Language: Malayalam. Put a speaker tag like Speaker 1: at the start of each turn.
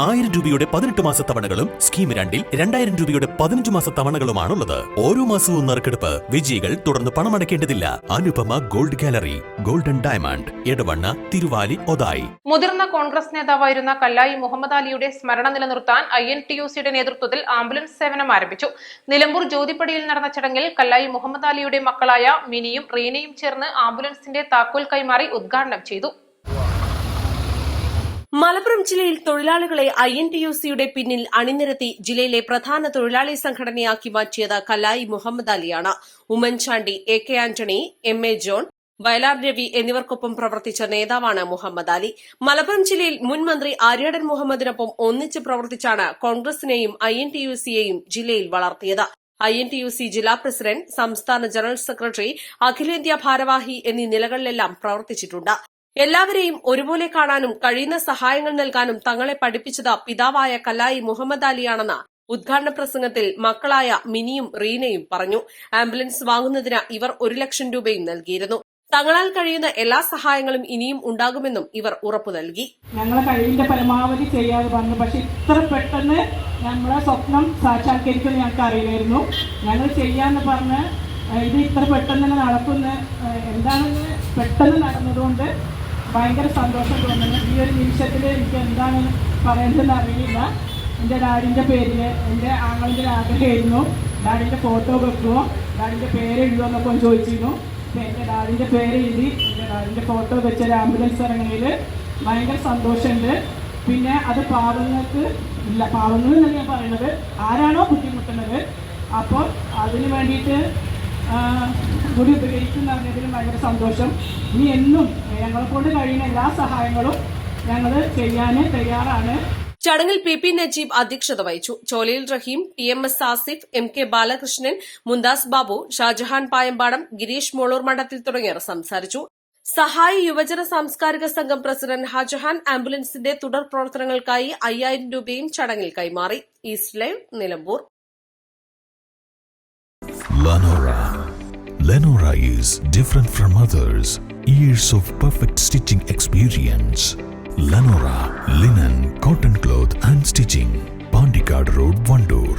Speaker 1: 1000 രൂപയുടെ 18 മാസ തവണകളും സ്കീം 2-ൽ 2000 രൂപയുടെ 15 മാസ തവണകളുമാണുള്ളത്. ഓരോ മാസവും നറുക്കെടുപ്പ്. വിജയികൾ തുടർന്ന് പണമടയ്ക്കേണ്ടതില്ല. Anupama gold gallery, golden diamond, Edavanna, Thiruvali, Othayi.
Speaker 2: മുതിർന്ന കോൺഗ്രസ് നേതാവായിരുന്ന കല്ലായി മുഹമ്മദ് അലിയുടെ സ്മരണ നിലനിർത്താൻ INTUCയുടെ നേതൃത്വത്തിൽ ആംബുലൻസ് സേവനം ആരംഭിച്ചു. നിലമ്പൂർ ജ്യോതിപ്പടിയിൽ നടന്ന ചടങ്ങിൽ കല്ലായി മുഹമ്മദ് അലിയുടെ മക്കളായ മിനിയും റീനയും ചേർന്ന് ആംബുലൻസിന്റെ താക്കോൽ കൈമാറി ഉദ്ഘാടനം ചെയ്തു.
Speaker 3: മലപ്പുറം ജില്ലയിൽ തൊഴിലാളികളെ INTUCയുടെ പിന്നിൽ അണിനിരത്തി ജില്ലയിലെ പ്രധാന തൊഴിലാളി സംഘടനയാക്കി മാറ്റിയത് കല്ലായി മുഹമ്മദ് അലിയാണ്. ഉമ്മൻചാണ്ടി, AK ആന്റണി, MA ജോൺ, വയലാർ രവി എന്നിവർക്കൊപ്പം പ്രവർത്തിച്ച നേതാവാണ് മുഹമ്മദ് അലി. മലപ്പുറം ജില്ലയിൽ മുൻ മന്ത്രി ആര്യാടൻ മുഹമ്മദിനൊപ്പം ഒന്നിച്ച് പ്രവർത്തിച്ചാണ് കോൺഗ്രസിനെയും INTUCയെയും ജില്ലയിൽ വളർത്തിയത്. INTUC ജില്ലാ പ്രസിഡന്റ്, സംസ്ഥാന ജനറൽ സെക്രട്ടറി, അഖിലേന്ത്യാ ഭാരവാഹി എന്നീ നിലകളിലെല്ലാം പ്രവർത്തിച്ചിട്ടുണ്ട്. എല്ലാവരെയും ഒരുപോലെ കാണാനും കഴിയുന്ന സഹായങ്ങൾ നൽകാനും തങ്ങളെ പഠിപ്പിച്ചത് പിതാവായ കല്ലായി മുഹമ്മദ് അലിയാണെന്ന് ഉദ്ഘാടന പ്രസംഗത്തിൽ മക്കളായ മിനിയും റീനയും പറഞ്ഞു. ആംബുലൻസ് വാങ്ങുന്നതിന് ഇവർ 1 ലക്ഷം രൂപയും നൽകിയിരുന്നു. തങ്ങളാൽ കഴിയുന്ന എല്ലാ സഹായങ്ങളും ഇനിയും ഉണ്ടാകുമെന്നും ഇവർ ഉറപ്പു നൽകി.
Speaker 4: ഞങ്ങളെ കഴിവിന്റെ പരമാവധി ചെയ്യാതെ പറഞ്ഞു. പക്ഷെ ഇത്ര പെട്ടെന്ന് നമ്മളെ സ്വപ്നം സാക്ഷാത്കരിക്കുമെന്ന് ഞങ്ങൾക്ക് അറിയില്ലായിരുന്നു. ഞങ്ങൾ ചെയ്യാന്ന് പറഞ്ഞ് ഇത് ഇത്ര പെട്ടെന്ന് തന്നെ നടക്കുന്ന എന്താണെന്ന് പെട്ടെന്ന് നടന്നതുകൊണ്ട് ഭയങ്കര സന്തോഷം തോന്നുന്നു. ഈ ഒരു നിമിഷത്തിൽ എനിക്ക് എന്താണ് പറയേണ്ടതെന്ന് അറിയില്ല. എൻ്റെ ഡാഡിൻ്റെ പേരിൽ എൻ്റെ ആങ്ങളുടെ ഒരു ആഗ്രഹമായിരുന്നു ഡാഡിൻ്റെ ഫോട്ടോ വെക്കുമോ, ഡാഡിൻ്റെ പേര് എഴുതുമോ എന്നൊക്കെ ചോദിച്ചിരുന്നു. എൻ്റെ ഡാഡിൻ്റെ പേര് എഴുതി എൻ്റെ ഡാഡിൻ്റെ ഫോട്ടോ വെച്ചൊരു ആംബുലൻസ് ഇറങ്ങിയതിൽ ഭയങ്കര സന്തോഷമുണ്ട്. പിന്നെ അത് പാവങ്ങൾക്ക് ഇല്ല, പാവങ്ങൾ എന്നല്ല ഞാൻ പറയുന്നത്, ആരാണോ ബുദ്ധിമുട്ടുന്നത് അപ്പോൾ അതിന് വേണ്ടിയിട്ട് കൂടി ഉപകരിക്കുന്നതിലും ഭയങ്കര സന്തോഷം. ഇനി എന്നും ഞങ്ങളെ കൊണ്ട് കഴിയുന്ന എല്ലാ സഹായങ്ങളും ഞങ്ങൾ ചെയ്യാൻ തയ്യാറാണ്.
Speaker 3: ചടങ്ങിൽ PP നജീബ് അധ്യക്ഷത വഹിച്ചു. ചോലയിൽ റഹീം, TMS ആസിഫ്, MK ബാലകൃഷ്ണൻ, മുന്താസ് ബാബു, ഷാജഹാൻ പായമ്പാടം, ഗിരീഷ് മോളൂർ മഠത്തിൽ തുടങ്ങിയവർ സംസാരിച്ചു. സഹായി യുവജന സാംസ്കാരിക സംഘം പ്രസിഡന്റ് ഷാജഹാൻ ആംബുലൻസിന്റെ തുടർ പ്രവർത്തനങ്ങൾക്കായി 5000 രൂപയും ചടങ്ങിൽ കൈമാറി. East live, Nilambur.
Speaker 5: Lenora is different from others. Years of perfect stitching experience. Lenora, linen, cotton cloth and stitching. Pandikad Road, Vandoor.